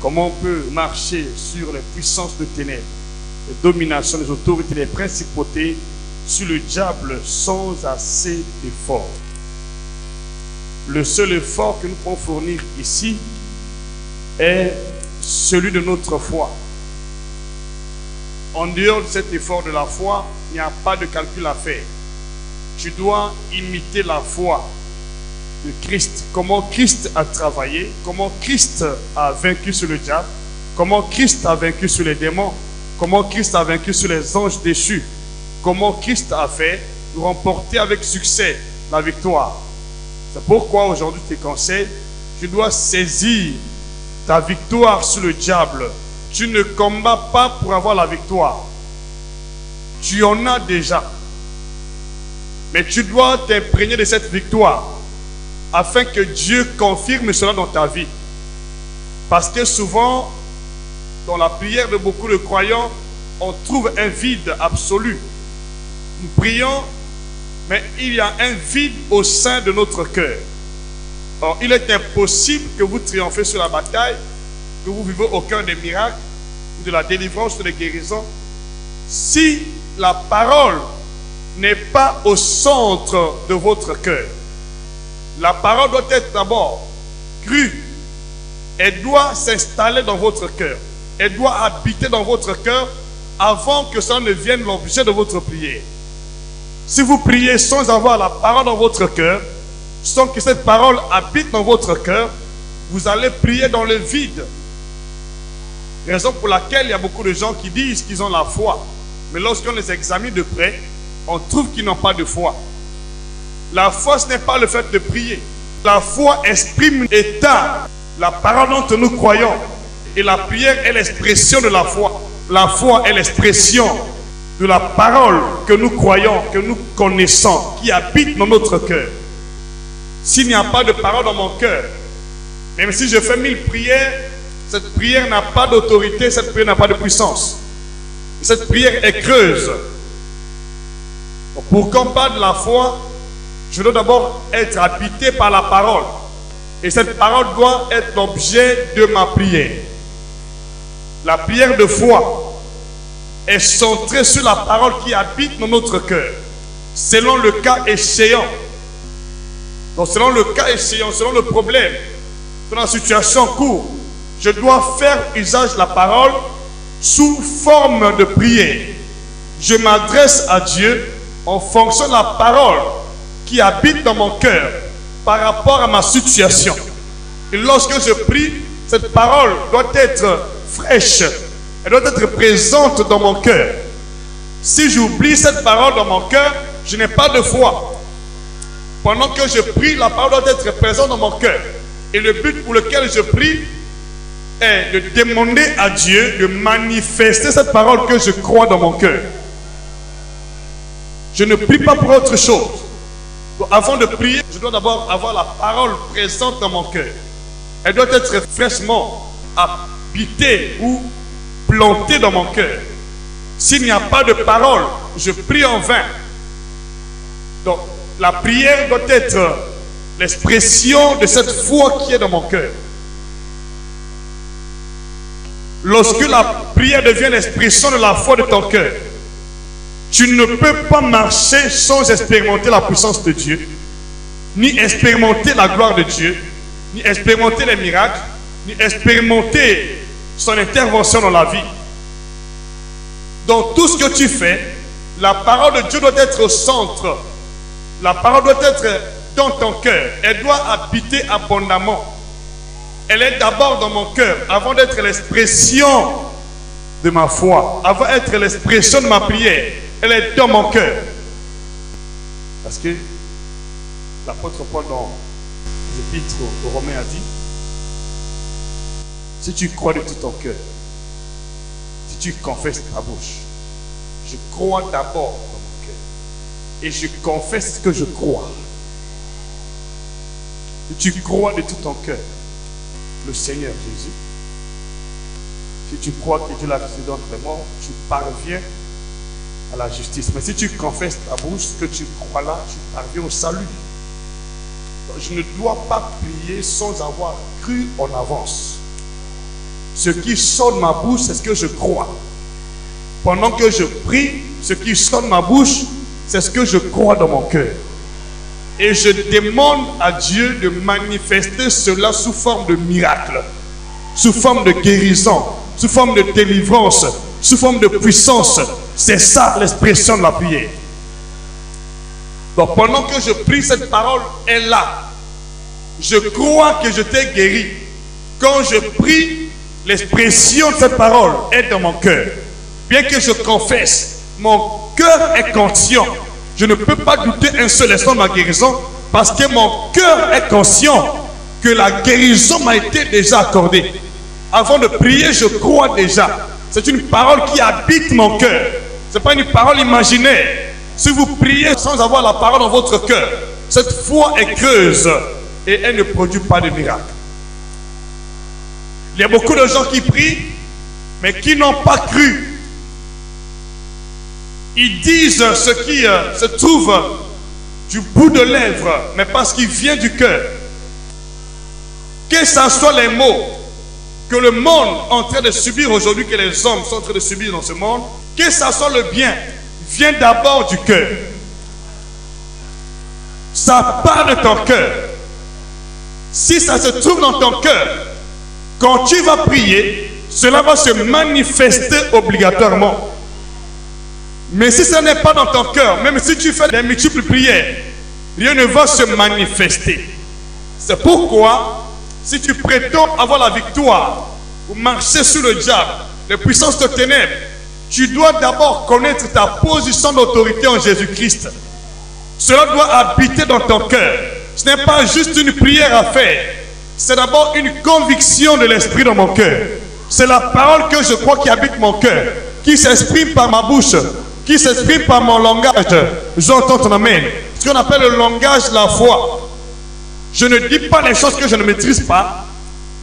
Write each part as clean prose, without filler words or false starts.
Comment on peut marcher sur les puissances de ténèbres, les dominations, les autorités, les principautés, sur le diable sans assez d'effort. Le seul effort que nous pouvons fournir ici est celui de notre foi. En dehors de cet effort de la foi, il n'y a pas de calcul à faire. Tu dois imiter la foi de Christ. Comment Christ a travaillé, comment Christ a vaincu sur le diable, comment Christ a vaincu sur les démons, comment Christ a vaincu sur les anges déchus, comment Christ a fait pour remporter avec succès la victoire. C'est pourquoi aujourd'hui je te conseille, tu dois saisir ta victoire sur le diable. Tu ne combats pas pour avoir la victoire. Tu en as déjà. Mais tu dois t'imprégner de cette victoire afin que Dieu confirme cela dans ta vie. Parce que souvent, dans la prière de beaucoup de croyants, on trouve un vide absolu. Nous prions, mais il y a un vide au sein de notre cœur. Or, il est impossible que vous triomphez sur la bataille, que vous vivez au cœur des miracles, de la délivrance, de la guérison, si la parole n'est pas au centre de votre cœur. La parole doit être d'abord crue. Elle doit s'installer dans votre cœur. Elle doit habiter dans votre cœur avant que ça ne vienne l'objet de votre prière. Si vous priez sans avoir la parole dans votre cœur, sans que cette parole habite dans votre cœur, vous allez prier dans le vide. Raison pour laquelle il y a beaucoup de gens qui disent qu'ils ont la foi. Mais lorsqu'on les examine de près, on trouve qu'ils n'ont pas de foi. La foi, ce n'est pas le fait de prier. La foi exprime l'état, la parole dont nous croyons. Et la prière est l'expression de la foi. La foi est l'expression de la parole que nous croyons, que nous connaissons, qui habite dans notre cœur. S'il n'y a pas de parole dans mon cœur, même si je fais 1000 prières, cette prière n'a pas d'autorité, cette prière n'a pas de puissance. Cette prière est creuse. Pour qu'on parle de la foi, je dois d'abord être habité par la parole. Et cette parole doit être l'objet de ma prière. La prière de foi est centrée sur la parole qui habite dans notre cœur, selon le cas échéant. Donc selon le cas échéant, selon le problème, selon la situation en cours, je dois faire usage de la parole sous forme de prière. Je m'adresse à Dieu en fonction de la parole qui habite dans mon cœur par rapport à ma situation. Et lorsque je prie, cette parole doit être fraîche. Elle doit être présente dans mon cœur. Si j'oublie cette parole dans mon cœur, je n'ai pas de foi. Pendant que je prie, la parole doit être présente dans mon cœur. Et le but pour lequel je prie est de demander à Dieu de manifester cette parole que je crois dans mon cœur. Je ne prie pas pour autre chose. Donc, avant de prier, je dois d'abord avoir la parole présente dans mon cœur. Elle doit être fraîchement habitée ou plantée dans mon cœur. S'il n'y a pas de parole, je prie en vain. Donc, la prière doit être l'expression de cette foi qui est dans mon cœur. Lorsque la prière devient l'expression de la foi de ton cœur, tu ne peux pas marcher sans expérimenter la puissance de Dieu, ni expérimenter la gloire de Dieu, ni expérimenter les miracles, ni expérimenter son intervention dans la vie. Dans tout ce que tu fais, la parole de Dieu doit être au centre. La parole doit être dans ton cœur. Elle doit habiter abondamment. Elle est d'abord dans mon cœur, avant d'être l'expression de ma foi, avant d'être l'expression de ma prière. Elle est dans mon cœur. Parce que l'apôtre Paul dans l'épître aux Romains a dit, si tu crois de tout ton cœur, si tu confesses ta bouche, je crois d'abord dans mon cœur et je confesse ce que je crois. Si tu crois de tout ton cœur le Seigneur Jésus, si tu crois que Dieu l'a ressuscité d'entre les morts, tu parviens à la justice. Mais si tu confesses ta bouche, ce que tu crois là, tu parviens au salut. Donc, je ne dois pas prier sans avoir cru en avance. ce qui sort de ma bouche, c'est ce que je crois. Pendant que je prie, ce qui sort de ma bouche, c'est ce que je crois dans mon cœur. Et je demande à Dieu de manifester cela sous forme de miracle, sous forme de guérison, sous forme de délivrance, sous forme de puissance. C'est ça l'expression de la prière. Donc pendant que je prie, cette parole est là. Je crois que je t'ai guéri. Quand je prie, l'expression de cette parole est dans mon cœur. Bien que je confesse, mon cœur est conscient. Je ne peux pas douter un seul instant de ma guérison parce que mon cœur est conscient que la guérison m'a été déjà accordée. Avant de prier, je crois déjà. C'est une parole qui habite mon cœur. Ce n'est pas une parole imaginaire. Si vous priez sans avoir la parole dans votre cœur, cette foi est creuse et elle ne produit pas de miracle. Il y a beaucoup de gens qui prient, mais qui n'ont pas cru. Ils disent ce qui se trouve du bout de lèvres, mais parce qu'il vient du cœur. Que ce soit les maux que le monde est en train de subir aujourd'hui, que les hommes sont en train de subir dans ce monde, que ce soit le bien, vient d'abord du cœur. Ça part de ton cœur. Si ça se trouve dans ton cœur, quand tu vas prier, cela va se manifester obligatoirement. Mais si ce n'est pas dans ton cœur, même si tu fais des multiples prières, rien ne va se manifester. C'est pourquoi, si tu prétends avoir la victoire ou marcher sur le diable, les puissances de ténèbres, tu dois d'abord connaître ta position d'autorité en Jésus-Christ. Cela doit habiter dans ton cœur. Ce n'est pas juste une prière à faire. C'est d'abord une conviction de l'esprit dans mon cœur. C'est la parole que je crois qui habite mon cœur, qui s'exprime par ma bouche, qui s'exprime par mon langage. J'entends ton amen. Ce qu'on appelle le langage de la foi. Je ne dis pas les choses que je ne maîtrise pas.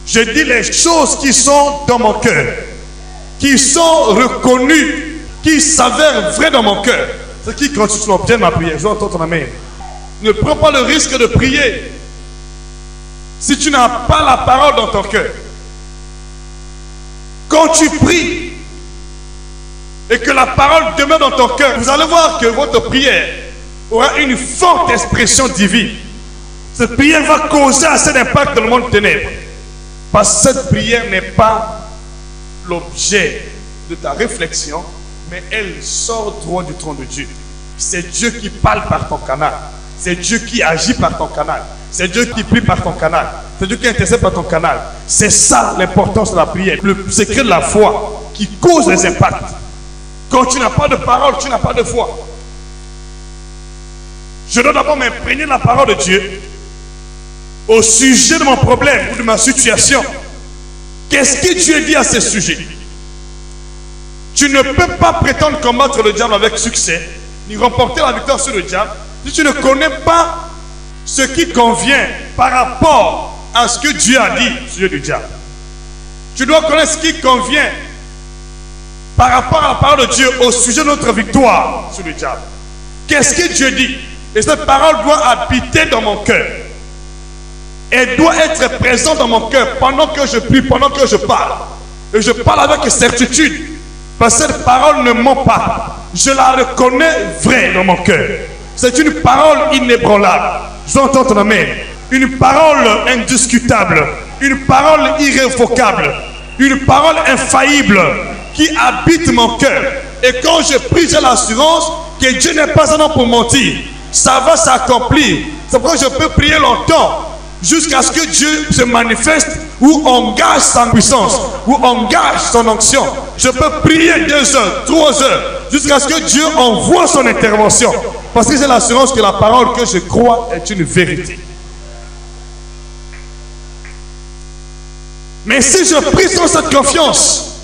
Je dis les choses qui sont dans mon cœur, qui sont reconnues, qui s'avèrent vraies dans mon cœur. Ce qui constitue l'objet de ma prière. J'entends ton amen. Ne prends pas le risque de prier si tu n'as pas la parole dans ton cœur. Quand tu pries et que la parole demeure dans ton cœur, vous allez voir que votre prière aura une forte expression divine. Cette prière va causer assez d'impact dans le monde ténèbres. Parce que cette prière n'est pas l'objet de ta réflexion, mais elle sort droit du trône de Dieu. C'est Dieu qui parle par ton canal. C'est Dieu qui agit par ton canal. C'est Dieu qui prie par ton canal. C'est Dieu qui intercède par ton canal. C'est ça l'importance de la prière. Le secret de la foi qui cause les impacts. Quand tu n'as pas de parole, tu n'as pas de foi. Je dois d'abord m'imprégner de la parole de Dieu au sujet de mon problème ou de ma situation. Qu'est-ce que Dieu dit à ce sujet? Tu ne peux pas prétendre combattre le diable avec succès, ni remporter la victoire sur le diable, si tu ne connais pas ce qui convient par rapport à ce que Dieu a dit au sujet du diable. Tu dois connaître ce qui convient par rapport à la parole de Dieu au sujet de notre victoire sur le diable. Qu'est-ce que Dieu dit? Et cette parole doit habiter dans mon cœur. Elle doit être présente dans mon cœur pendant que je prie, pendant que je parle. Et je parle avec certitude. Parce que cette parole ne ment pas. Je la reconnais vraie dans mon cœur. C'est une parole inébranlable. J'entends ton amen. Une parole indiscutable. Une parole irrévocable. Une parole infaillible qui habite mon cœur. Et quand je prie, j'ai l'assurance que Dieu n'est pas un homme pour mentir. Ça va s'accomplir. C'est pourquoi je peux prier longtemps jusqu'à ce que Dieu se manifeste ou engage sa puissance, ou engage son onction. Je peux prier 2 heures, 3 heures, jusqu'à ce que Dieu envoie son intervention. Parce que j'ai l'assurance que la parole que je crois est une vérité. Mais si je prie sans cette confiance,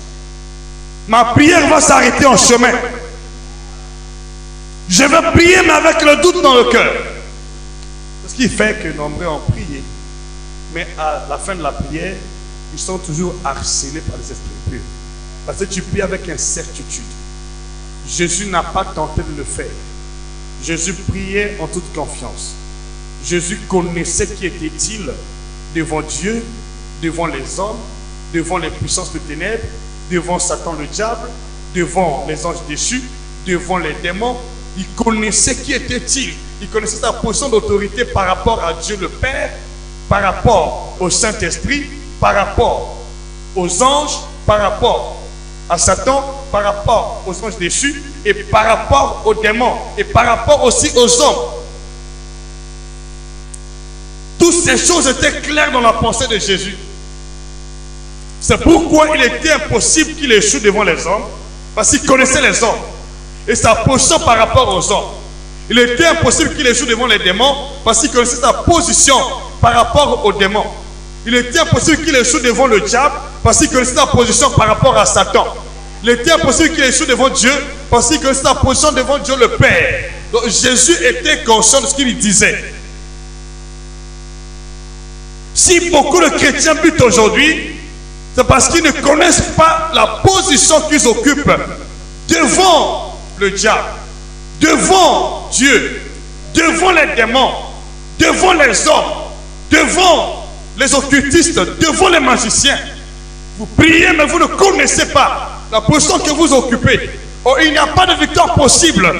ma prière va s'arrêter en chemin. Je vais prier mais avec le doute dans le cœur. Ce qui fait que nombreux ont prié, mais à la fin de la prière, ils sont toujours harcelés par les esprits impurs. Parce que tu pries avec incertitude. Jésus n'a pas tenté de le faire. Jésus priait en toute confiance. Jésus connaissait qui était-il devant Dieu, devant les hommes, devant les puissances de ténèbres, devant Satan le diable, devant les anges déchus, devant les démons. Il connaissait qui était-il. Il connaissait sa position d'autorité par rapport à Dieu le Père, par rapport au Saint-Esprit, par rapport aux anges, par rapport à Satan, par rapport aux anges déchus, et par rapport aux démons, et par rapport aussi aux hommes. Toutes ces choses étaient claires dans la pensée de Jésus. C'est pourquoi il était impossible qu'il échoue devant les hommes, parce qu'il connaissait les hommes et sa position par rapport aux hommes. Il était impossible qu'il échoue devant les démons, parce qu'il connaissait sa position par rapport aux démons. Il était impossible qu'il échoue devant le diable, parce qu'il connaissait sa position par rapport à Satan. Il était impossible qu'il échoue devant Dieu, parce qu'il connaissait sa position devant Dieu le Père. Donc Jésus était conscient de ce qu'il disait. Si beaucoup de chrétiens butent aujourd'hui, c'est parce qu'ils ne connaissent pas la position qu'ils occupent devant le diable, devant Dieu, devant les démons, devant les hommes, devant les occultistes, devant les magiciens. Vous priez, mais vous ne connaissez pas la position que vous occupez. Oh, il n'y a pas de victoire possible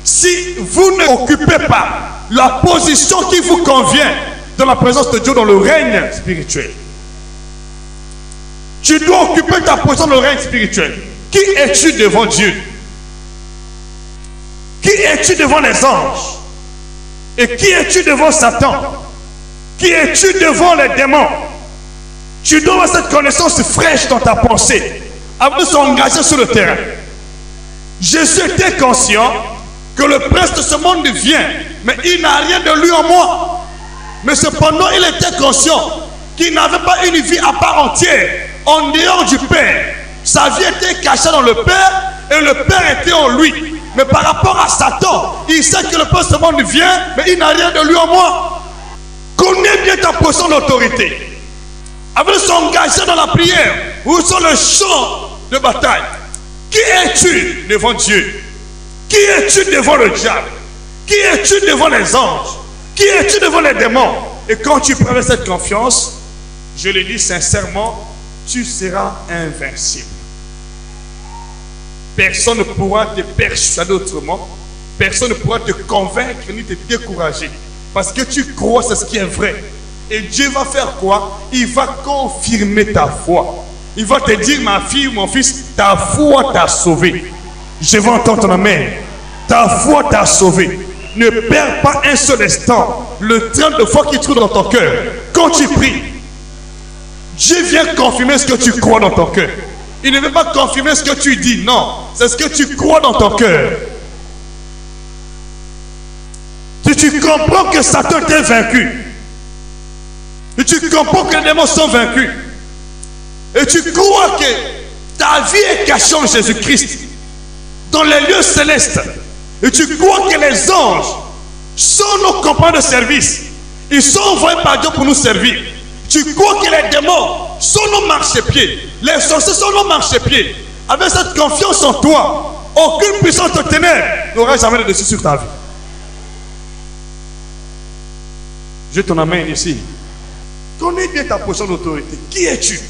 si vous n'occupez pas la position qui vous convient dans la présence de Dieu dans le règne spirituel. Tu dois occuper ta position dans le règne spirituel. Qui es-tu devant Dieu? Qui es-tu devant les anges? Et qui es-tu devant Satan? Qui es-tu devant les démons? Tu dois avoir cette connaissance fraîche dans ta pensée avant de s'engager sur le terrain. Jésus était conscient que le prince de ce monde vient, mais il n'a rien de lui en moi. Mais cependant, il était conscient qu'il n'avait pas une vie à part entière en dehors du Père. Sa vie était cachée dans le Père et le Père était en lui. Mais par rapport à Satan, il sait que le prince de ce monde vient, mais il n'a rien de lui en moi. Connais bien ta position d'autorité. Avant de s'engager dans la prière ou sur le champ de bataille, qui es-tu devant Dieu? Qui es-tu devant le diable? Qui es-tu devant les anges? Qui es-tu devant les démons? Et quand tu prends cette confiance, je le dis sincèrement, tu seras invincible. Personne ne pourra te persuader autrement. Personne ne pourra te convaincre ni te décourager. Parce que tu crois, c'est ce qui est vrai. Et Dieu va faire quoi? Il va confirmer ta foi. Il va te dire, ma fille ou mon fils, ta foi t'a sauvé. Je vais entendre ton amen. Ta foi t'a sauvé. Ne perds pas un seul instant le train de foi qui trouve dans ton cœur. Quand tu pries, Dieu vient confirmer ce que tu crois dans ton cœur. Il ne veut pas confirmer ce que tu dis, non. C'est ce que tu crois dans ton cœur. Si tu comprends que Satan t'est vaincu, et tu comprends que les démons sont vaincus, et tu crois que ta vie est cachée en Jésus-Christ, dans les lieux célestes, et tu crois que les anges sont nos compagnons de service, ils sont envoyés par Dieu pour nous servir. Tu crois que les démons sont nos marchepieds, les sorciers sont nos marchepieds. Avec cette confiance en toi, aucune puissance de ténèbres n'aura jamais de dessus sur ta vie. Je ton amène ici. Connais bien ta position d'autorité. Qui es-tu?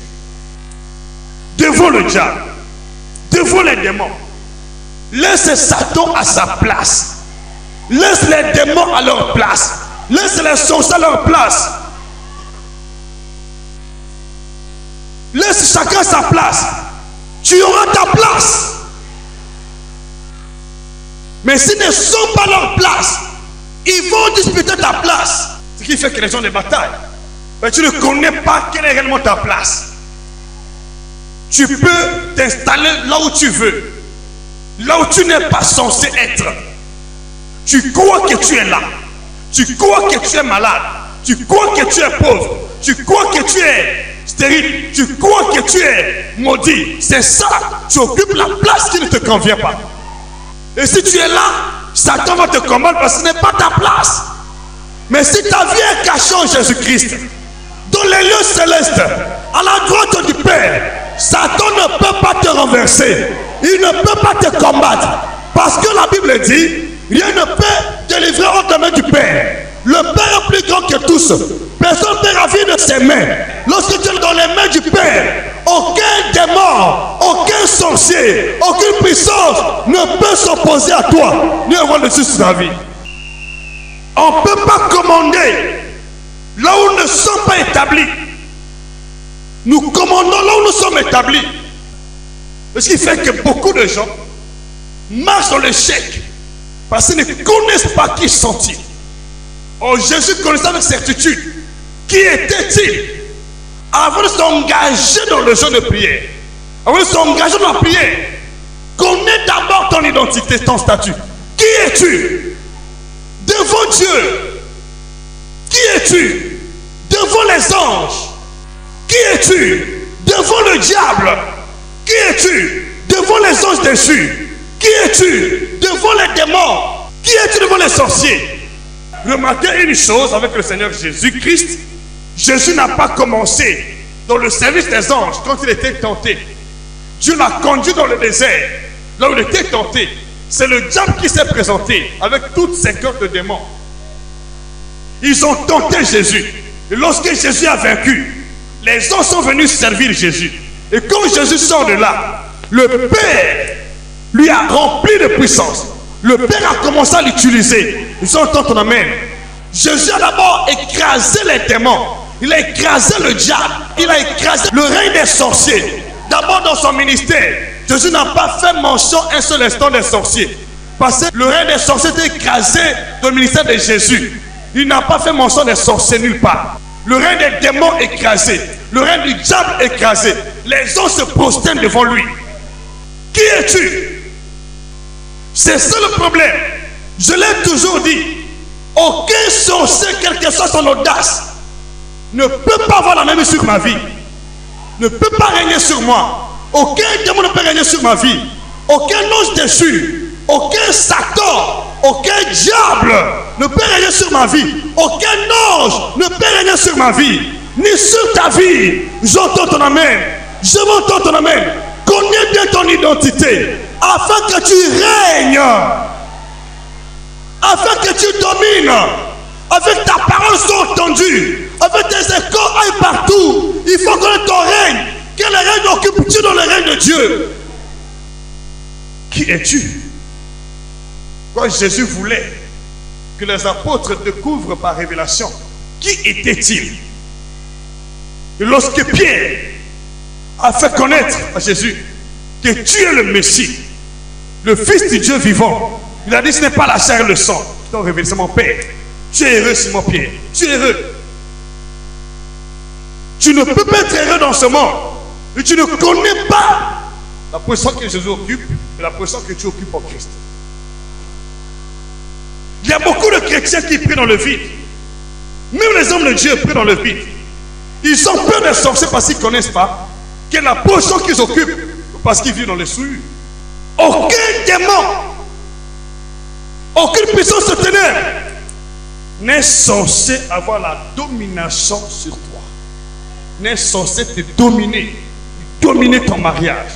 Devant le diable, devant les démons. Laisse Satan à sa place. Laisse les démons à leur place. Laisse les sorciers à leur place. Laisse chacun sa place. Tu auras ta place. Mais s'ils ne sont pas leur place, ils vont disputer ta place. Ce qui fait que les gens de bataille. Mais tu ne connais pas quelle est réellement ta place. Tu peux t'installer là où tu veux. Là où tu n'es pas censé être. Tu crois que tu es là. Tu crois que tu es malade. Tu crois que tu es pauvre. Tu crois que tu es stérile. Tu crois que tu es maudit. C'est ça. Tu occupes la place qui ne te convient pas. Et si tu es là, Satan va te combattre parce que ce n'est pas ta place. Mais si ta vie est cachée en Jésus-Christ, dans les lieux célestes, à la droite du Père, Satan ne peut pas te renverser. Il ne peut pas te combattre. Parce que la Bible dit, rien ne peut délivrer entre les mains du Père. Le Père est plus grand que tous. Personne ne peut ravir de ses mains. Lorsque tu es dans les mains du Père, aucun démon, aucun sorcier, aucune puissance ne peut s'opposer à toi, ni avoir le dessus sur ta vie. On ne peut pas commander là où nous ne sommes pas établis. Nous commandons là où nous sommes établis. Ce qui fait que beaucoup de gens marchent dans l'échec parce qu'ils ne connaissent pas qui sont-ils. Oh, Jésus connaissait avec certitude qui était-il avant de s'engager dans le jeu de prière. Avant de s'engager dans la prière, connais d'abord ton identité, ton statut. Qui es-tu devant Dieu? Qui es-tu devant les anges? Qui es-tu devant le diable? Qui es-tu devant les anges déchus? Qui es-tu devant les démons? Qui es-tu devant les sorciers? Remarquez une chose avec le Seigneur Jésus-Christ. Jésus n'a pas commencé dans le service des anges quand il était tenté. Dieu l'a conduit dans le désert, là où il était tenté. C'est le diable qui s'est présenté avec toutes ses corps de démons. Ils ont tenté Jésus. Et lorsque Jésus a vaincu, les anges sont venus servir Jésus. Et quand Jésus sort de là, le Père lui a rempli de puissance. Le Père a commencé à l'utiliser. Ils ont entendu ton amen. Jésus a d'abord écrasé les démons. Il a écrasé le diable. Il a écrasé le règne des sorciers. D'abord dans son ministère, Jésus n'a pas fait mention un seul instant des sorciers. Parce que le règne des sorciers était écrasé dans le ministère de Jésus. Il n'a pas fait mention des sorciers nulle part. Le règne des démons écrasé. Le règne du diable écrasé. Les anges se prosternent devant lui. Qui es-tu? C'est ça le problème. Je l'ai toujours dit. Aucun sorcier, quelle que soit son audace, ne peut pas avoir la même sur ma vie. Ne peut pas régner sur moi. Aucun démon ne peut régner sur ma vie. Aucun ange déchu, aucun Satan, aucun diable ne peut régner sur ma vie. Aucun ange ne peut régner sur ma vie, ni sur ta vie. J'entends ton amen. Je m'entends ton amen. Connais bien ton identité, afin que tu règnes, afin que tu domines, avec ta parole soit entendue, avec tes échos aillent partout. Il faut connaître ton règne. Quel règne occupes-tu dans le règne de Dieu? Qui es-tu? Quand Jésus voulait que les apôtres découvrent par révélation, qui était-il? Et lorsque Pierre a fait connaître à Jésus que tu es le Messie, le Fils du Dieu vivant, il a dit: ce n'est pas la chair et le sang qui t'ont révélé, c'est mon Père. Tu es heureux, Simon Pierre. Tu es heureux. Tu ne peux pas être heureux dans ce monde. Et tu ne connais pas la position que Jésus occupe et la position que tu occupes en Christ. Il y a beaucoup de chrétiens qui prient dans le vide. Même les hommes de Dieu prient dans le vide. Ils ont peur des sorciers parce qu'ils ne connaissent pas quelle est la position qu'ils occupent, parce qu'ils vivent dans les souillures. Aucun démon, aucune puissance de ténèbres n'est censé avoir la domination sur toi. N'est censé te dominer. Dominer ton mariage,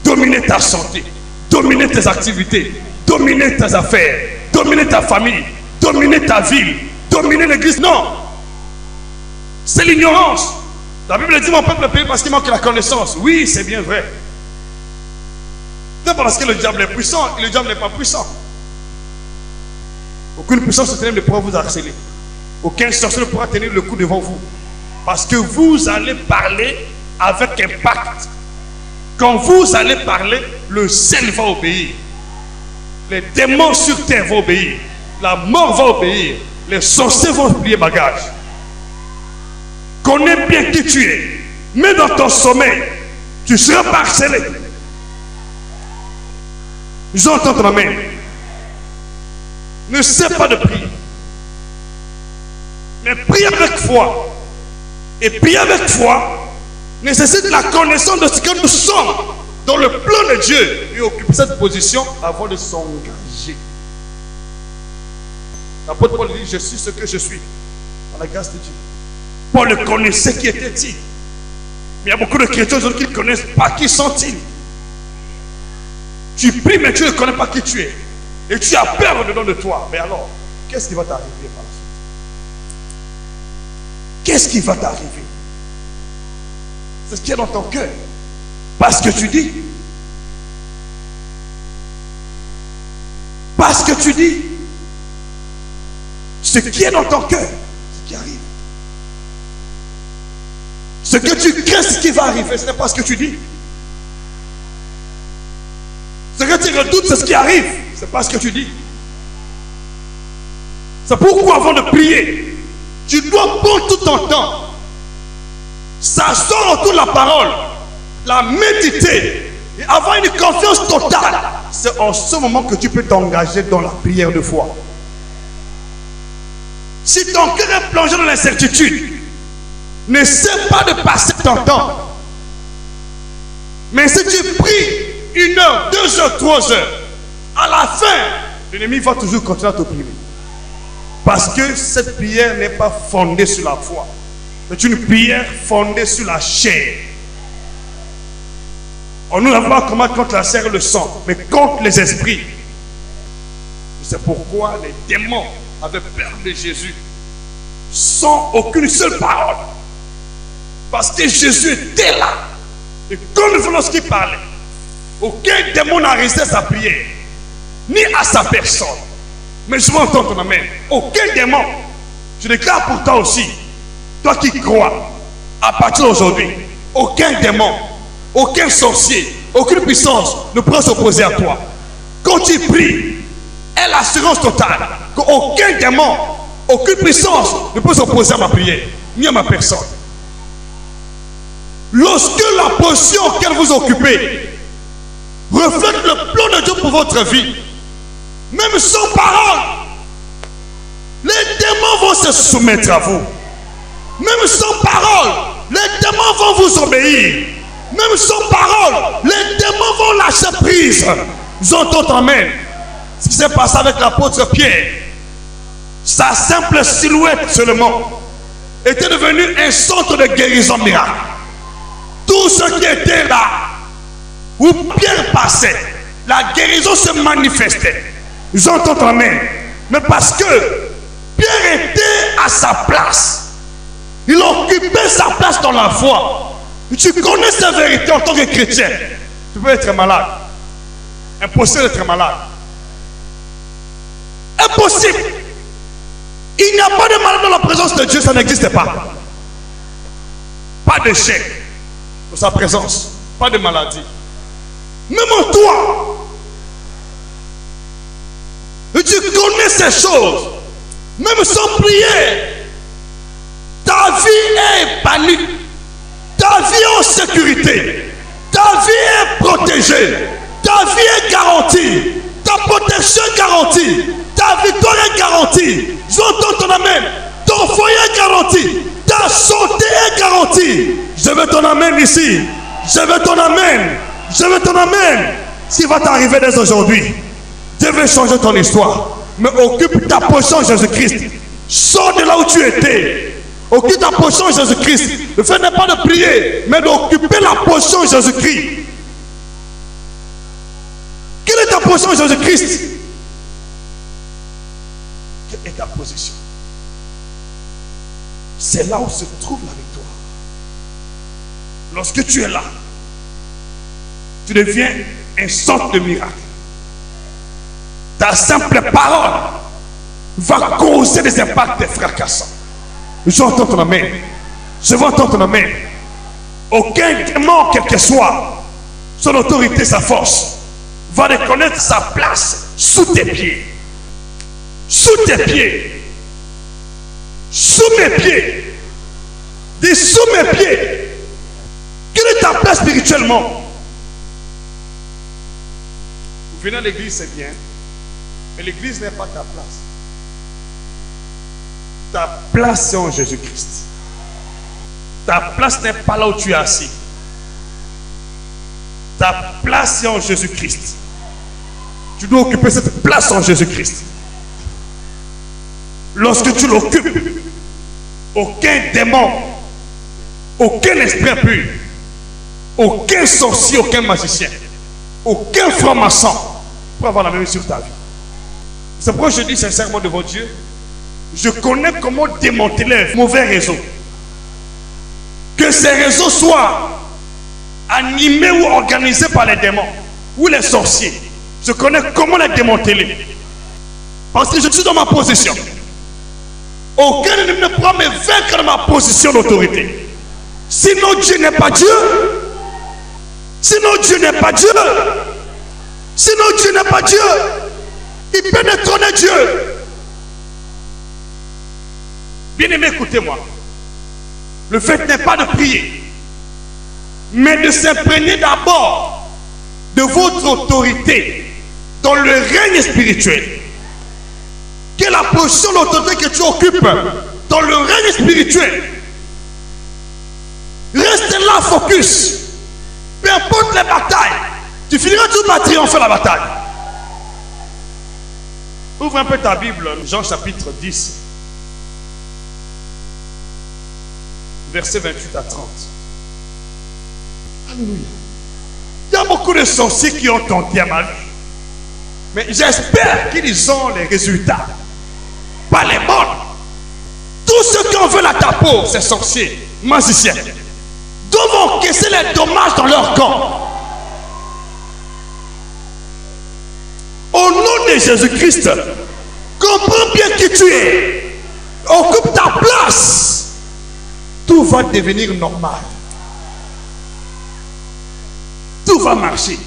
dominer ta santé, dominer tes activités, dominer tes affaires, dominer ta famille, dominer ta ville, dominer l'église. Non, c'est l'ignorance. La Bible dit: mon peuple périt parce qu'il manque la connaissance. Oui, c'est bien vrai. Non, parce que le diable est puissant et le diable n'est pas puissant. Aucune puissance de ténèbres ne pourra vous harceler. Aucun sorcier ne pourra tenir le coup devant vous. Parce que vous allez parler avec impact. Quand vous allez parler, le ciel va obéir. Les démons sur terre vont obéir. La mort va obéir. Les sorciers vont plier bagage. Connais bien qui tu es. Mais dans ton sommeil, tu seras harcelé. J'entends ton amen. Ne sais pas de prier. Mais prie avec foi. Et prier avec foi nécessite la connaissance de ce que nous sommes dans le plan de Dieu et occuper cette position avant de s'engager. L'apôtre Paul dit: je suis ce que je suis par la grâce de Dieu. Paul connaissait qui était-il. Mais il y a beaucoup de chrétiens aujourd'hui qui ne connaissent pas qui sont-ils. Tu pries mais tu ne connais pas qui tu es. Et tu as peur au dedans de toi. Mais alors, qu'est-ce qui va t'arriver par la suite? qu'est-ce qui va t'arriver? C'est ce qu'il y a dans ton cœur. Parce que tu dis. Parce que tu dis. Ce qui est dans ton cœur, ce qui arrive. Ce que tu crains, ce qui va arriver, ce n'est pas ce que tu dis. Ce que tu redoutes, c'est ce qui arrive. Ce n'est pas ce que tu dis. C'est pourquoi avant de prier, tu dois prendre tout ton temps, s'asseoir autour de la parole, la méditer et avoir une confiance totale. C'est en ce moment que tu peux t'engager dans la prière de foi. Si ton cœur est plongé dans l'incertitude, n'essaie pas de passer ton temps. Mais si tu pries 1 heure, 2 heures, 3 heures, à la fin, l'ennemi va toujours continuer à t'opprimer. Parce que cette prière n'est pas fondée sur la foi. C'est une prière fondée sur la chair. On ne va pas combattre contre la chair et le sang, mais contre les esprits. C'est pourquoi les démons avaient peur de Jésus sans aucune seule parole. Parce que Jésus était là. Et comme lorsqu'il parlait, aucun démon n'a résisté à sa prière, ni à sa personne. Mais je veux entendre ton amen. Aucun démon. Je déclare pour toi aussi, toi qui crois, à partir d'aujourd'hui, aucun démon, aucun sorcier, aucune puissance ne pourra s'opposer à toi. Quand tu pries, est l'assurance totale qu'aucun démon, aucune puissance ne peut s'opposer à ma prière, ni à ma personne. Lorsque la position auquel vous occupez reflète le plan de Dieu pour votre vie, même sans parole, les démons vont se soumettre à vous. Même sans parole, les démons vont vous obéir. Même sans parole, les démons vont lâcher prise. J'entends amen. Ce qui s'est passé avec l'apôtre Pierre, sa simple silhouette seulement était devenue un centre de guérison miracle. Tout ce qui était là, où Pierre passait, la guérison se manifestait. J'entends amen. Mais parce que Pierre était à sa place, il occupait sa place dans la foi. Tu connais sa vérité en tant que chrétien. Tu peux être malade. Impossible d'être malade. Impossible. Il n'y a pas de malade dans la présence de Dieu, ça n'existe pas. Pas de chèque dans sa présence, pas de maladie. Même en toi, tu connais ces choses. Même sans prière, ta vie est épanouie. Ta vie est en sécurité. Ta vie est protégée. Ta vie est garantie. Ta protection est garantie. Ta victoire est garantie. J'entends ton amen. Ton foyer est garanti. Ta santé est garantie. Je veux ton amen ici. Je veux ton amen. Je veux ton amen. Ce qui va t'arriver dès aujourd'hui, Dieu veut changer ton histoire. Mais occupe ta position en Jésus-Christ. Sors de là où tu étais. Occupe ta position en Jésus-Christ. Le fait n'est pas de prier, mais d'occuper la position en Jésus-Christ. Quelle est ta position en Jésus-Christ? Quelle est ta position? C'est là où se trouve la victoire. Lorsque tu es là, tu deviens un centre de miracle. Ta simple parole va causer des impacts fracassants. J'entends ton amen. Je veux entendre ton amen. Aucun démon, quel que soit son autorité, sa force, va reconnaître sa place sous tes pieds. Sous tes pieds. Sous mes pieds. Dis sous mes pieds. Quelle est ta place spirituellement? Vous venez à l'église, c'est bien. Mais l'église n'est pas ta place. Ta place c'est en Jésus-Christ. Ta place n'est pas là où tu es assis. Ta place c'est en Jésus-Christ. Tu dois occuper cette place en Jésus-Christ. Lorsque tu l'occupes, aucun démon, aucun esprit impur, aucun sorcier, aucun magicien, aucun franc-maçon peut avoir la même sur ta vie. C'est pourquoi je dis sincèrement devant Dieu, je connais comment démanteler les mauvais réseaux. que ces réseaux soient animés ou organisés par les démons ou les sorciers. Je connais comment les démanteler. Parce que je suis dans ma position. Aucun ennemi ne pourra me vaincre dans ma position d'autorité. Sinon Dieu n'est pas Dieu. Sinon Dieu n'est pas Dieu. Sinon Dieu n'est pas Dieu. Il peut détrôner Dieu. Bien-aimé, écoutez-moi. Le fait n'est pas de prier, mais de s'imprégner d'abord de votre autorité dans le règne spirituel. Quelle est la position d'autorité que tu occupes dans le règne spirituel? Reste là, focus. Peu importe les batailles, tu finiras toujours par triompher la bataille. Ouvre un peu ta Bible, Jean chapitre 10, versets 28 à 30. Alléluia. Il y a beaucoup de sorciers qui ont tenté à ma vie. Mais j'espère qu'ils ont les résultats. Pas les bons. Tous ceux qui en veulent à ta peau, ces sorciers, magiciens, doivent encaisser les dommages dans leur camp. Au nom de Jésus-Christ, comprends bien qui tu es. Occupe ta place. Tout va devenir normal. Tout va marcher.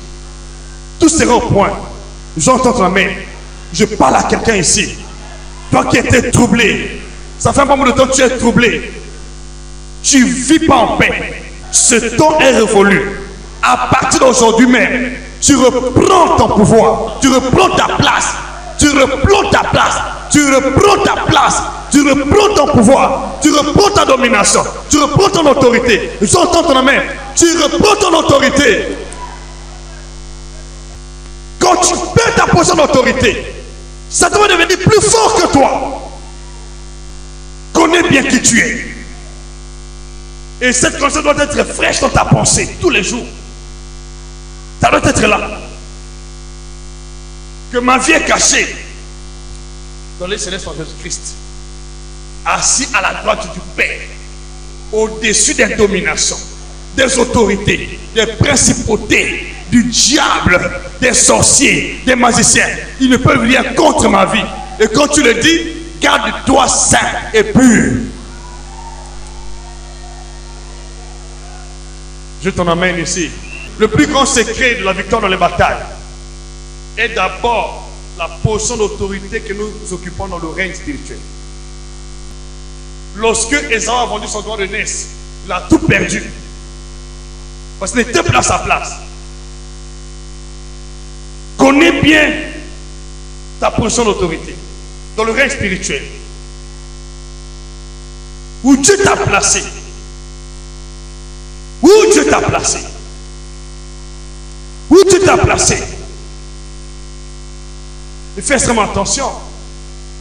Tout sera au point. J'entends ton main. Je parle à quelqu'un ici. Toi qui étais troublé. Ça fait un bon bout de temps que tu es troublé. Tu ne vis pas en paix. Ce temps est révolu. À partir d'aujourd'hui même, tu reprends ton pouvoir. Tu reprends ta place. Tu reprends ta place. Tu reprends ta place. Tu reprends ton pouvoir. Tu reprends ta domination. Tu reprends ton autorité. J'entends ton main. Tu reprends ton autorité. Quand tu perds ta position d'autorité, ça doit devenir plus fort que toi. Connais bien qui tu es. Et cette conscience doit être fraîche dans ta pensée tous les jours. Ça doit être là. Que ma vie est cachée dans les célestes en Jésus-Christ, assis à la droite du Père, au-dessus des dominations, des autorités, des principautés, du diable, des sorciers, des magiciens. Ils ne peuvent rien contre ma vie. Et quand tu le dis, garde-toi saint et pur. Je t'en amène ici. Le plus grand secret de la victoire dans les batailles est d'abord la position d'autorité que nous occupons dans le règne spirituel. Lorsque Ésaü a vendu son droit de naissance, il a tout perdu. Parce qu'il n'était plus à sa place. Connais bien ta position d'autorité dans le règne spirituel. Où Dieu t'a placé. Où Dieu t'a placé. Où Dieu t'a placé. Et fais extrêmement attention.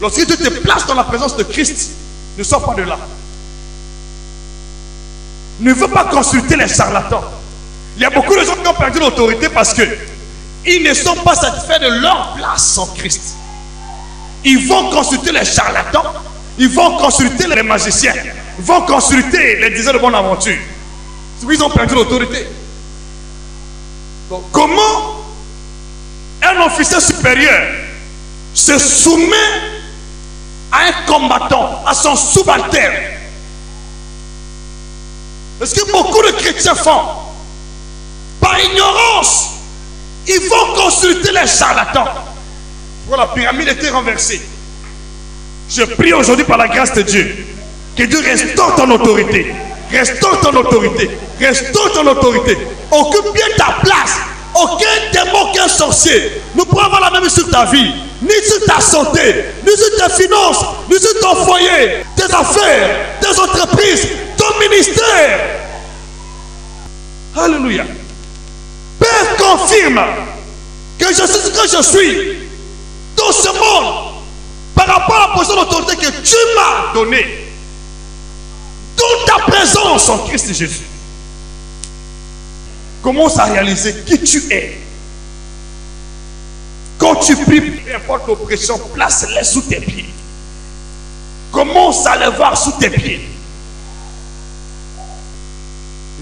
Lorsque tu te places dans la présence de Christ, ne sors pas de là. Ne veux pas consulter les charlatans. Il y a beaucoup de gens qui ont perdu l'autorité parce que ils ne sont pas satisfaits de leur place en Christ. Ils vont consulter les charlatans. Ils vont consulter les magiciens. Ils vont consulter les diseurs de bonne aventure. Ils ont perdu l'autorité. Donc comment un officier supérieur se soumet à un combattant, à son subalterne? Est-ce que beaucoup de chrétiens font? Par ignorance, ils vont consulter les charlatans. Voilà, la pyramide était renversée. Je prie aujourd'hui par la grâce de Dieu que Dieu restaure ton autorité. Restaure ton autorité. Restaure ton autorité. Occupe bien ta place. Aucun démon, aucun sorcier ne pourra avoir la même sur ta vie, ni sur ta santé, ni sur tes finances, ni sur ton foyer, tes affaires, tes entreprises, ton ministère. Alléluia. Père, confirme que je suis ce que je suis dans ce monde par rapport à la position d'autorité que tu m'as donnée. Dans ta présence en Christ Jésus. Commence à réaliser qui tu es. Quand tu pries, peu importe l'oppression, place-les sous tes pieds. Commence à les voir sous tes pieds.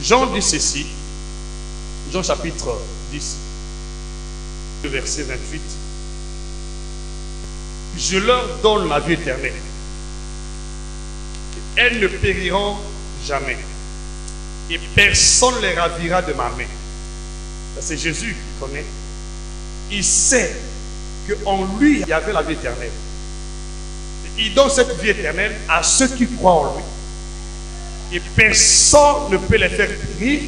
Jean dit ceci, Jean chapitre 10, verset 28. Je leur donne la vie éternelle. Elles ne périront jamais. Et personne ne les ravira de ma main. C'est Jésus qui connaît. Il sait qu'en lui, il y avait la vie éternelle. Il donne cette vie éternelle à ceux qui croient en lui. Et personne ne peut les faire périr.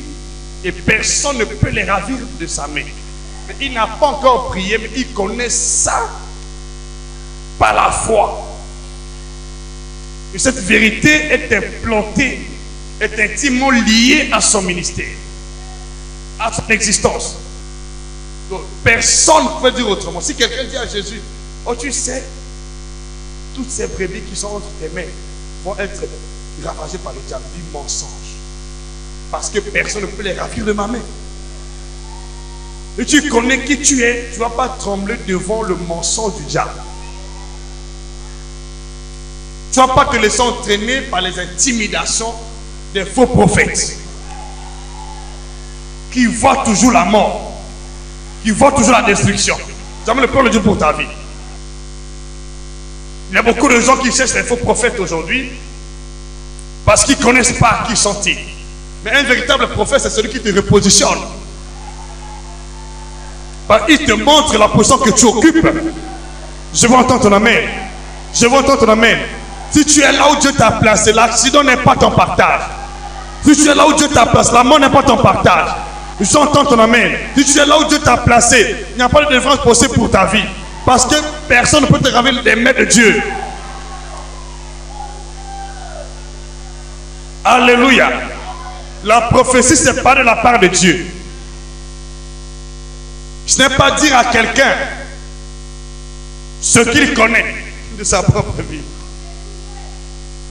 Et personne ne peut les ravir de sa main. Mais il n'a pas encore prié, mais il connaît ça par la foi. Et cette vérité est implantée, est intimement liée à son ministère, à son existence. Donc, personne ne peut dire autrement. Si quelqu'un dit à Jésus, oh tu sais, toutes ces brebis qui sont entre tes mains vont être ravagées par le diable, du mensonge. Parce que personne ne peut les ravir de ma main. Et tu connais qui tu es, tu ne vas pas trembler devant le mensonge du diable. Tu ne vas pas te laisser entraîner par les intimidations des faux prophètes qui voient toujours la mort, qui voient toujours la destruction. Jamais le plan de Dieu pour ta vie. Il y a beaucoup de gens qui cherchent les faux prophètes aujourd'hui parce qu'ils ne connaissent pas qui sont-ils. Mais un véritable prophète, c'est celui qui te repositionne. Il te montre la position que tu occupes. Je veux entendre ton amen. Je veux entendre ton amen. Si tu es là où Dieu t'a placé, l'accident n'est pas ton partage. Si tu es là où Dieu t'a placé, la mort n'est pas ton partage. J'entends ton amen. Si tu es là où Dieu t'a placé, il n'y a pas de délivrance possible pour ta vie. Parce que personne ne peut te ravir des mains de Dieu. Alléluia. La prophétie, ce n'est pas de la part de Dieu. Ce n'est pas dire à quelqu'un ce qu'il connaît de sa propre vie.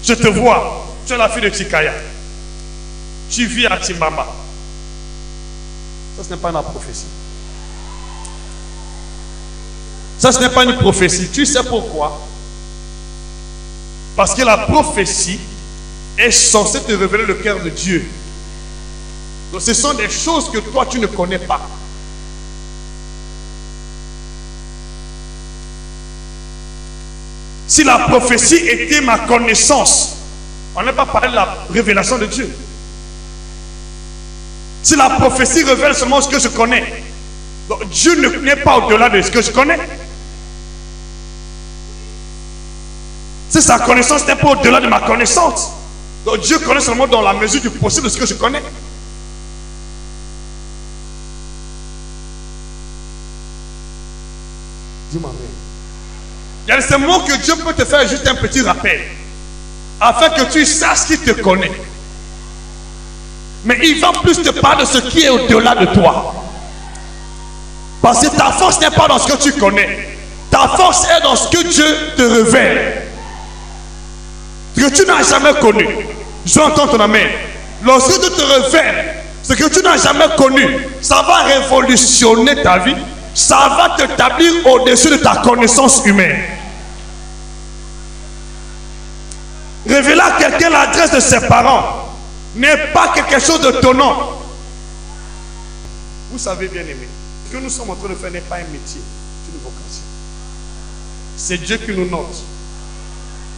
Je te vois, tu es la fille de Tikaya. Tu vis à Timbamba. Ça, ce n'est pas une prophétie. Ça, ce n'est pas une prophétie. Tu sais pourquoi? Parce que la prophétie est censée te révéler le cœur de Dieu. Donc, ce sont des choses que toi, tu ne connais pas. Si la prophétie était ma connaissance, on n'a pas parlé de la révélation de Dieu. Si la prophétie révèle seulement ce que je connais, donc Dieu n'est pas au-delà de ce que je connais. Si sa connaissance n'est pas au-delà de ma connaissance, donc Dieu connaît seulement dans la mesure du possible de ce que je connais. Dieu m'amène. Il y a ces mots que Dieu peut te faire juste un petit rappel, afin que tu saches qu'il te connaît. Mais il va plus te parler de ce qui est au-delà de toi. Parce que ta force n'est pas dans ce que tu connais. Ta force est dans ce que Dieu te révèle. Ce que tu n'as jamais connu. Je entends ton amen. Lorsque Dieu te révèle ce que tu n'as jamais connu, ça va révolutionner ta vie. Ça va t'établir au-dessus de ta connaissance humaine. Révéler à quelqu'un l'adresse de ses parents n'est pas quelque chose de tonnant. Vous savez bien aimé, ce que nous sommes en train de faire n'est pas un métier, c'est une vocation. C'est Dieu qui nous note.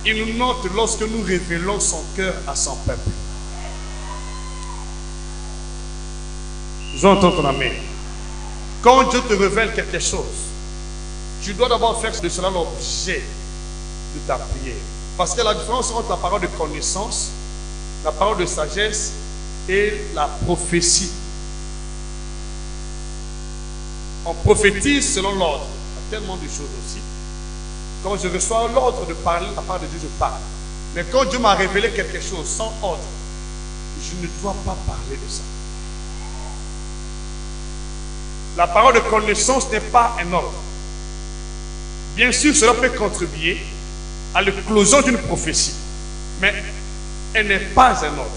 Il nous note lorsque nous révélons son cœur à son peuple. J'entends ton amen. Quand Dieu te révèle quelque chose, tu dois d'abord faire de cela l'objet de ta prière. Parce que la différence entre la parole de connaissance, la parole de sagesse et la prophétie. On prophétise selon l'ordre. Il y a tellement de choses aussi. Quand je reçois l'ordre de parler, la part de Dieu, je parle. Mais quand Dieu m'a révélé quelque chose sans ordre, je ne dois pas parler de ça. La parole de connaissance n'est pas un ordre. Bien sûr, cela peut contribuer à l'éclosion d'une prophétie. Mais elle n'est pas un ordre.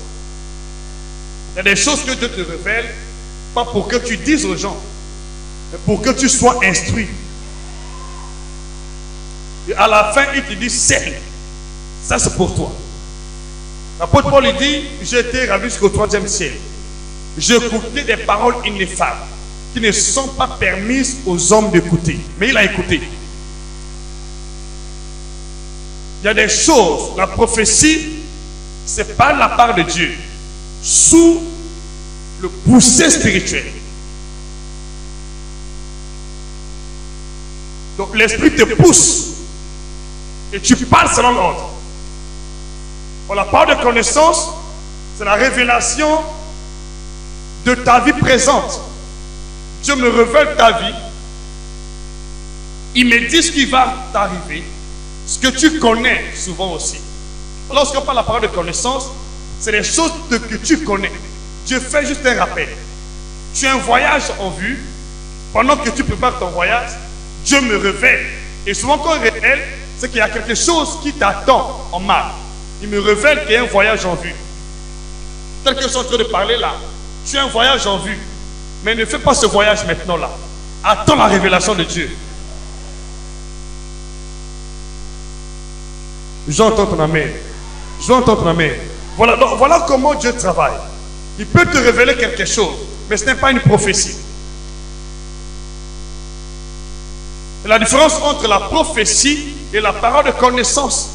Il y a des choses que Dieu te révèle, pas pour que tu dises aux gens, mais pour que tu sois instruit. Et à la fin, il te dit, c'est, ça c'est pour toi. L'apôtre Paul dit, j'ai été ravi jusqu'au 3e ciel. j'écoutais des paroles ineffables qui ne sont pas permises aux hommes d'écouter. Mais il a écouté. Il y a des choses, la prophétie, c'est pas la part de Dieu, sous le poussé spirituel. Donc l'esprit te pousse et tu parles selon l'ordre. Pour la part de connaissance, c'est la révélation de ta vie présente. Dieu me révèle ta vie. Il me dit ce qui va t'arriver, ce que tu connais souvent aussi. Lorsqu'on parle de la parole de connaissance, c'est les choses que tu connais. Dieu fait juste un rappel. Tu as un voyage en vue. Pendant que tu prépares ton voyage, Dieu me révèle. Et souvent quand il révèle, c'est qu'il y a quelque chose qui t'attend en mal. Il me révèle qu'il y a un voyage en vue. Tel que je suis en train de parler là, tu as un voyage en vue. Mais ne fais pas ce voyage maintenant là. Attends la révélation de Dieu. J'entends ton amen. J'entends ton amen. Voilà, donc, voilà comment Dieu travaille. Il peut te révéler quelque chose, mais ce n'est pas une prophétie. La différence entre la prophétie et la parole de connaissance,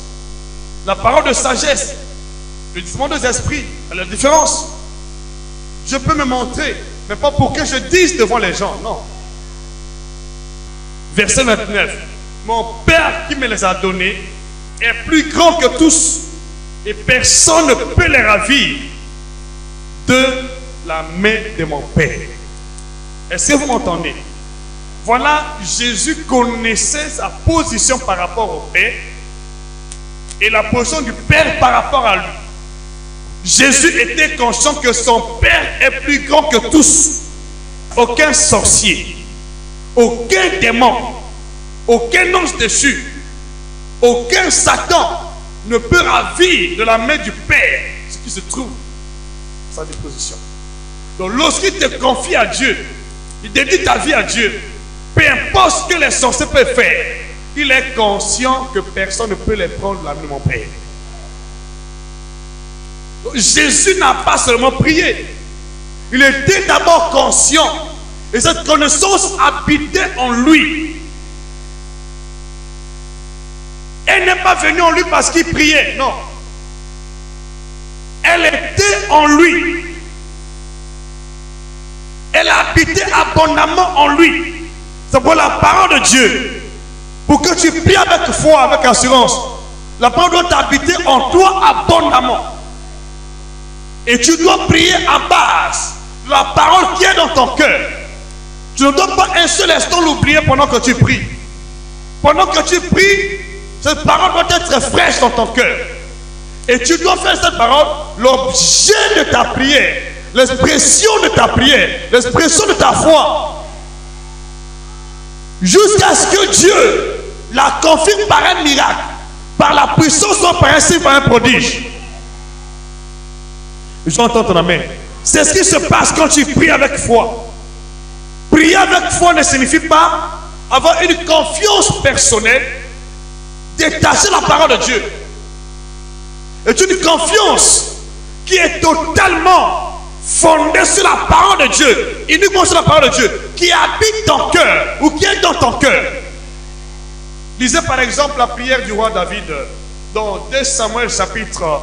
la parole de sagesse, le discernement des esprits, la différence. Je peux me montrer, mais pas pour que je dise devant les gens, non. Verset 29. Mon Père qui me les a donnés est plus grand que tous, et personne ne peut les ravir de la main de mon Père. Est-ce que vous m'entendez? Voilà, Jésus connaissait sa position par rapport au Père et la position du Père par rapport à lui. Jésus était conscient que son Père est plus grand que tous. Aucun sorcier, aucun démon, aucun ange déchu, aucun Satan ne peut ravir de la main du Père ce qui se trouve à sa disposition. Donc lorsqu'il te confie à Dieu, il dédie ta vie à Dieu, peu importe ce que les sorciers peuvent faire, il est conscient que personne ne peut les prendre de la main de mon Père. Donc, Jésus n'a pas seulement prié, il était d'abord conscient et cette connaissance habitait en lui. Elle n'est pas venue en lui parce qu'il priait, non. Elle était en lui. Elle habitait abondamment en lui. C'est pour la parole de Dieu. Pour que tu pries avec foi, avec assurance. La parole doit habiter en toi abondamment. Et tu dois prier à base de la parole qui est dans ton cœur. Tu ne dois pas un seul instant l'oublier pendant que tu pries. Pendant que tu pries, cette parole doit être fraîche dans ton cœur. Et tu dois faire cette parole l'objet de ta prière, l'expression de ta prière, l'expression de ta foi. Jusqu'à ce que Dieu la confirme par un miracle, par la puissance ou par un signe, par un prodige. J'entends ton amen. C'est ce qui se passe quand tu pries avec foi. Prier avec foi ne signifie pas avoir une confiance personnelle, détacher la parole de Dieu. C'est une confiance qui est totalement fondée sur la parole de Dieu, uniquement sur la parole de Dieu, qui habite ton cœur ou qui est dans ton cœur. Lisez par exemple la prière du roi David dans 2 Samuel chapitre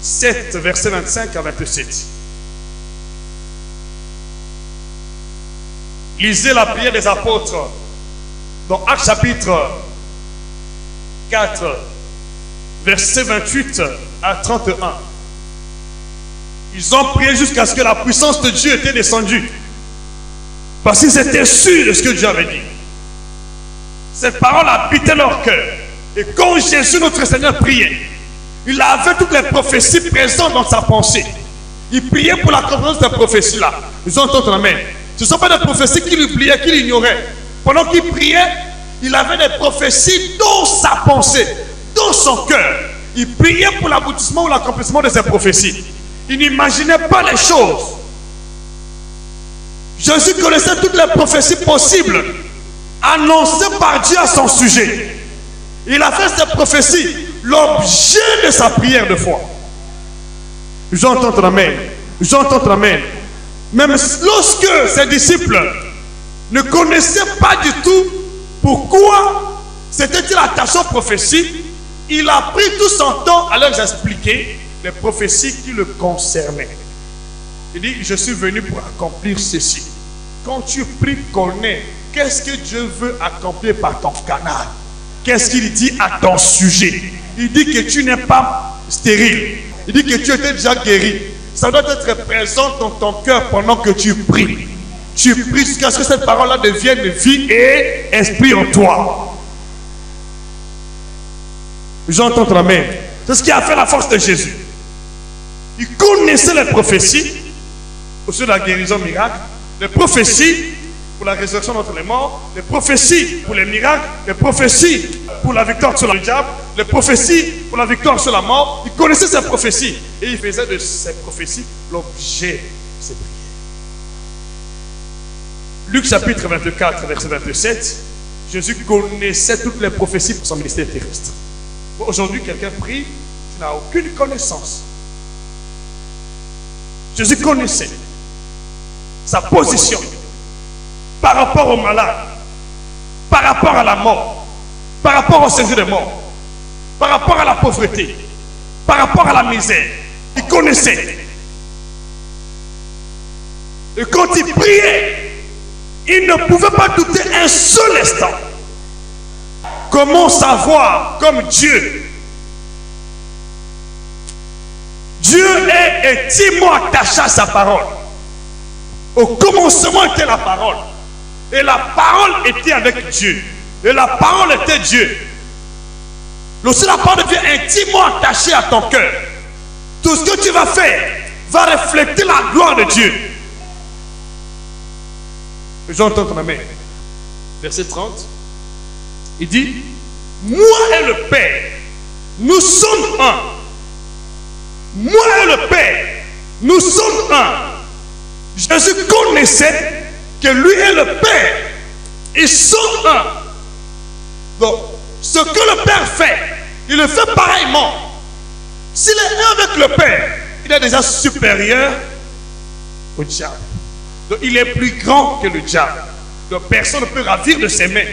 7, verset 25 à 27. Lisez la prière des apôtres dans Actes chapitre 4, verset 28 à 31. Ils ont prié jusqu'à ce que la puissance de Dieu était descendue. Parce qu'ils étaient sûrs de ce que Dieu avait dit. Cette parole habitait leur cœur. Et quand Jésus, notre Seigneur, priait, il avait toutes les prophéties présentes dans sa pensée. Il priait pour la compréhension de ces prophéties-là. Ils ont entendu la main. Ce ne sont pas des prophéties qu'il oubliait, qu'il ignorait. Pendant qu'il priait, il avait des prophéties dans sa pensée, dans son cœur. Il priait pour l'aboutissement ou l'accomplissement de ses prophéties. Il n'imaginait pas les choses. Jésus connaissait toutes les prophéties possibles annoncées par Dieu à son sujet. Il a fait ces prophéties l'objet de sa prière de foi. J'entends ton amen. J'entends ton amen. Même lorsque ses disciples ne connaissaient pas du tout pourquoi s'était-il attaché aux prophéties, il a pris tout son temps à leur expliquer les prophéties qui le concernaient. Il dit, je suis venu pour accomplir ceci. Quand tu pries, connais qu'est-ce que Dieu veut accomplir par ton canal. Qu'est-ce qu'il dit à ton sujet. Il dit que tu n'es pas stérile. Il dit que tu étais déjà guéri. Ça doit être présent dans ton cœur pendant que tu pries. Tu pries jusqu'à ce que cette parole-là devienne vie et esprit en toi. J'entends ton amen. C'est ce qui a fait la force de Jésus. Il connaissait les prophéties au sujet de la guérison miracle, les prophéties pour la résurrection d'entre les morts, les prophéties pour les miracles, les prophéties pour la victoire sur le diable, les prophéties pour la victoire sur la mort. Il connaissait ces prophéties et il faisait de ces prophéties l'objet de ses prières. Luc chapitre 24, verset 27, Jésus connaissait toutes les prophéties pour son ministère terrestre. Aujourd'hui, quelqu'un prie, tu n'as aucune connaissance. Jésus connaissait sa position par rapport aux malades, par rapport à la mort, par rapport au séjour des morts, par rapport à la pauvreté, par rapport à la misère. Il connaissait. Et quand il priait, il ne pouvait pas douter un seul instant. Comment savoir comme Dieu? Dieu est intimement attaché à sa parole. Au commencement était la parole. Et la parole était avec Dieu. Et la parole était Dieu. Lorsque la parole devient intimement attachée à ton cœur, tout ce que tu vas faire va refléter la gloire de Dieu. J'entends ton amen. Verset 30. Il dit, moi et le Père, nous sommes un. Moi et le Père, nous sommes un. Jésus connaissait que lui et le Père, ils sont un. Donc, ce que le Père fait, il le fait pareillement. S'il est un avec le Père, il est déjà supérieur au diable. Donc, il est plus grand que le diable. Donc, personne ne peut ravir de ses mains.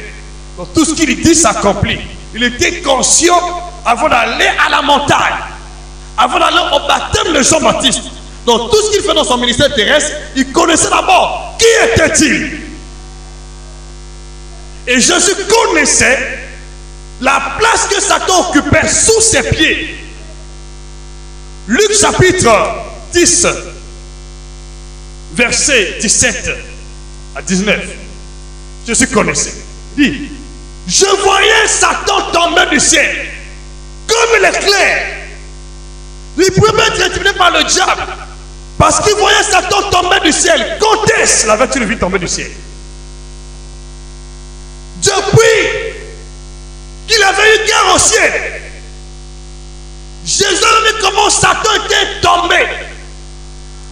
Donc, tout ce qu'il dit s'accomplit. Il était conscient avant d'aller à la montagne, avant d'aller au baptême de Jean-Baptiste. Donc, tout ce qu'il fait dans son ministère terrestre, il connaissait d'abord qui était-il. Et Jésus connaissait la place que Satan occupait sous ses pieds. Luc chapitre 10, verset 17 à 19. Jésus connaissait. Il dit, je voyais Satan tomber du ciel comme l'éclair. Il pouvait pas être intimidé par le diable parce qu'il voyait Satan tomber du ciel. Quand est-ce l'avait-il vu tomber du ciel? Depuis qu'il avait eu guerre au ciel, Jésus a vu comment Satan était tombé,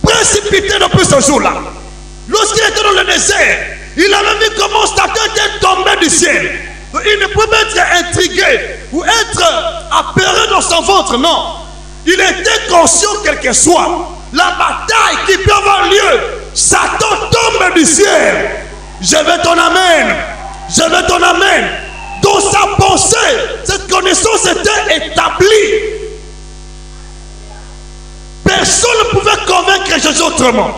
précipité depuis ce jour-là. Lorsqu'il était dans le désert, il avait vu comment Satan était tombé du ciel. Il ne pouvait pas être intrigué ou être apeuré dans son ventre, non. Il était conscient, quel que soit la bataille qui peut avoir lieu, Satan tombe du ciel. Je veux ton amen. Je veux ton amen. Dans sa pensée, cette connaissance était établie. Personne ne pouvait convaincre Jésus autrement.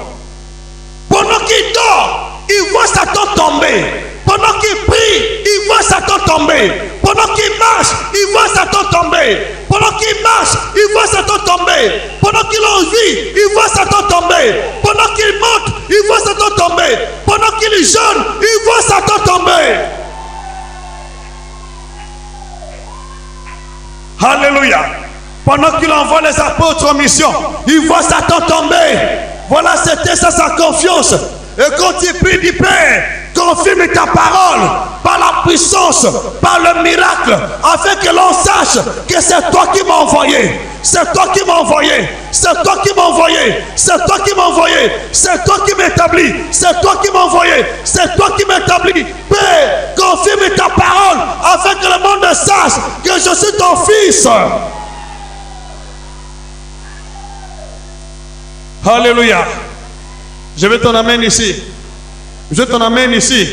Pendant qu'il dort, il voit Satan tomber. Pendant qu'il prie, il voit Satan tomber. Pendant qu'il marche, il voit Satan tomber. Pendant qu'il marche, il voit Satan tomber. Pendant qu'il en vit, il voit Satan tomber. Pendant qu'il monte, il voit Satan tomber. Pendant qu'il jeûne, il voit Satan tomber. Alléluia. Pendant qu'il envoie les apôtres en mission, il voit Satan tomber. Voilà, c'était ça sa confiance. Et quand il prie, dit Père, confirme ta parole par la puissance, par le miracle, afin que l'on sache que c'est toi qui m'as envoyé. C'est toi qui m'as envoyé. C'est toi qui m'as envoyé. C'est toi qui m'as envoyé. C'est toi qui m'établis. C'est toi qui m'as envoyé. C'est toi qui m'établis. Père, confirme ta parole afin que le monde sache que je suis ton fils. Alléluia. Je veux ton amène ici. Je t'en amène ici.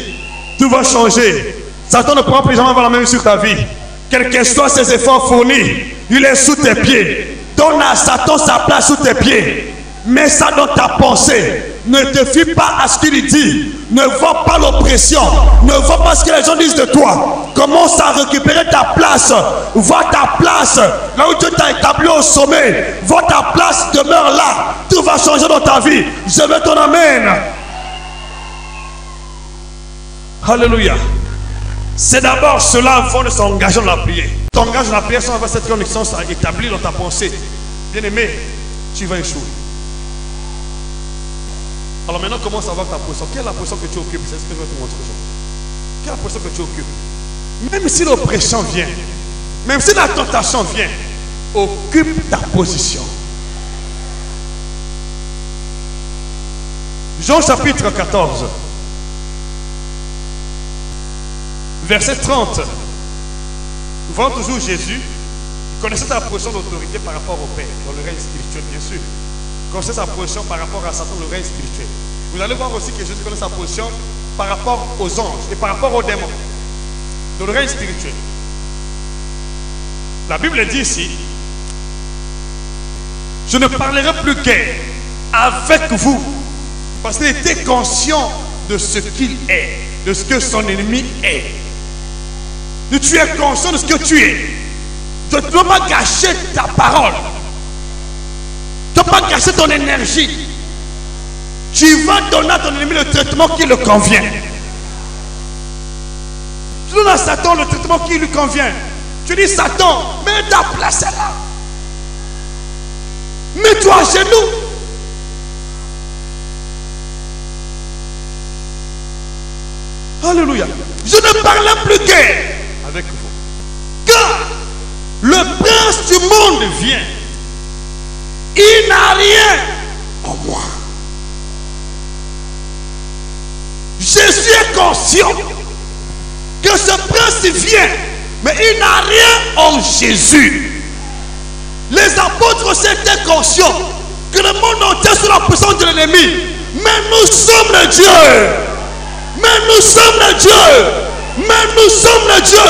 Tout va changer. Satan ne prend plus jamais la main sur ta vie. Quels que soient ses efforts fournis, il est sous tes pieds. Donne à Satan sa place sous tes pieds. Mets ça dans ta pensée. Ne te fie pas à ce qu'il dit. Ne vois pas l'oppression. Ne vois pas ce que les gens disent de toi. Commence à récupérer ta place. Vois ta place. Là où Dieu t'a établi au sommet. Vois ta place, demeure là. Tout va changer dans ta vie. Je veux ton amen. Alléluia. C'est d'abord cela avant de s'engager dans la prière. T'engages dans la prière sans avoir cette connexion établie dans ta pensée. Bien aimé, tu vas échouer. Alors maintenant, commence à voir ta position. Quelle est la position que tu occupes? C'est ce que je vais te montrer aujourd'hui. Quelle est la position que tu occupes? Même si l'oppression vient, même si la tentation vient, occupe ta position. Jean chapitre 14. Verset 30. Nous voyons toujours Jésus. Il connaissait sa position d'autorité par rapport au Père, dans le règne spirituel, bien sûr. Il connaissait sa position par rapport à Satan, le règne spirituel. Vous allez voir aussi que Jésus connaît sa position par rapport aux anges et par rapport aux démons, dans le règne spirituel. La Bible dit ici, je ne parlerai plus guère avec vous, parce qu'il était conscient de ce qu'il est, de ce que son ennemi est. Tu es conscient de ce que tu es. Tu ne dois pas gâcher ta parole. Tu ne dois pas gâcher ton énergie. Tu vas donner à ton ennemi le traitement qui le convient. Tu donnes à Satan le traitement qui lui convient. Tu dis, Satan, mets ta place là. Mets-toi à genoux. Alléluia. Je ne parle plus guère avec vous. Car le prince du monde vient. Il n'a rien en moi. Jésus est conscient que ce prince vient, mais il n'a rien en Jésus. Les apôtres étaient conscients que le monde entier est sous la puissance de l'ennemi. Mais nous sommes le Dieu. Mais nous sommes le Dieu. Mais nous sommes le Dieu.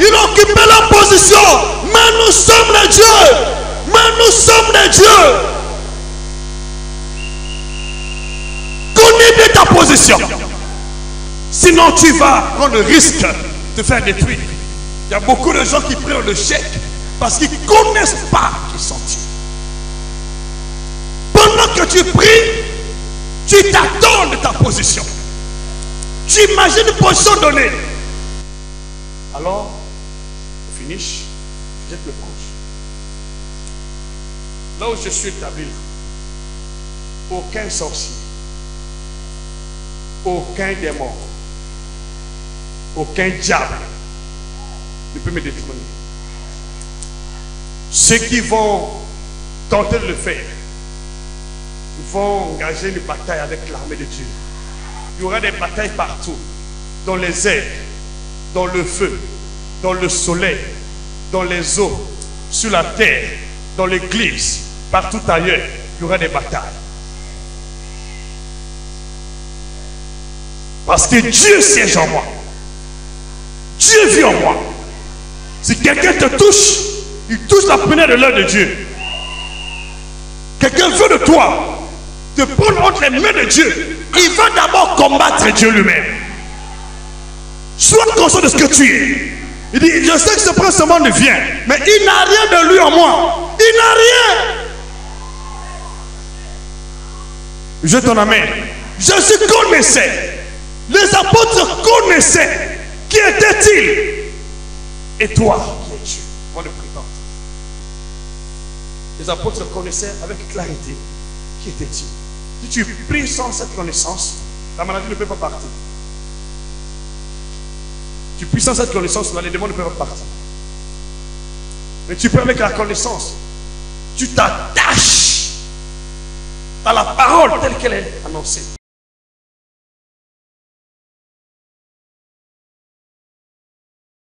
Il occupait la position. Mais nous sommes le Dieu. Mais nous sommes le Dieu. Connais bien ta position. Sinon tu vas prendre le risque de faire détruire. Il y a beaucoup de gens qui prennent le chèque parce qu'ils ne connaissent pas qui sont Dieu. Pendant que tu pries, tu t'attends de ta position. Tu imagines une position donnée. Alors, finish, jette le proche. Là où je suis établi, aucun sorcier, aucun démon, aucun diable ne peut me détrôner. Ceux qui vont tenter de le faire, ils vont engager une bataille avec l'armée de Dieu. Il y aura des batailles partout, dans les airs, dans le feu, dans le soleil, dans les eaux, sur la terre, dans l'église, partout ailleurs, il y aura des batailles. Parce que Dieu siège en moi. Dieu vit en moi. Si quelqu'un te touche, il touche la prunelle de l'œil de Dieu. Quelqu'un veut de toi te prendre entre les mains de Dieu. Il va d'abord combattre Dieu lui-même. Sois conscient de ce que tu es. Il dit, je sais que ce prince monde vient, mais il n'a rien de lui en moi. Il n'a rien. Je t'en amène. Jésus connaissait. Les apôtres connaissaient. Qui était-il? Et toi, qui es Dieu? Moi le prétendre. Les apôtres connaissaient avec clarité. Qui était-il? Si tu pries sans cette connaissance, la maladie ne peut pas partir. Tu pries sans cette connaissance, là, les démons ne peuvent pas partir. Mais tu peux avec la connaissance. Tu t'attaches à la parole telle qu'elle est annoncée.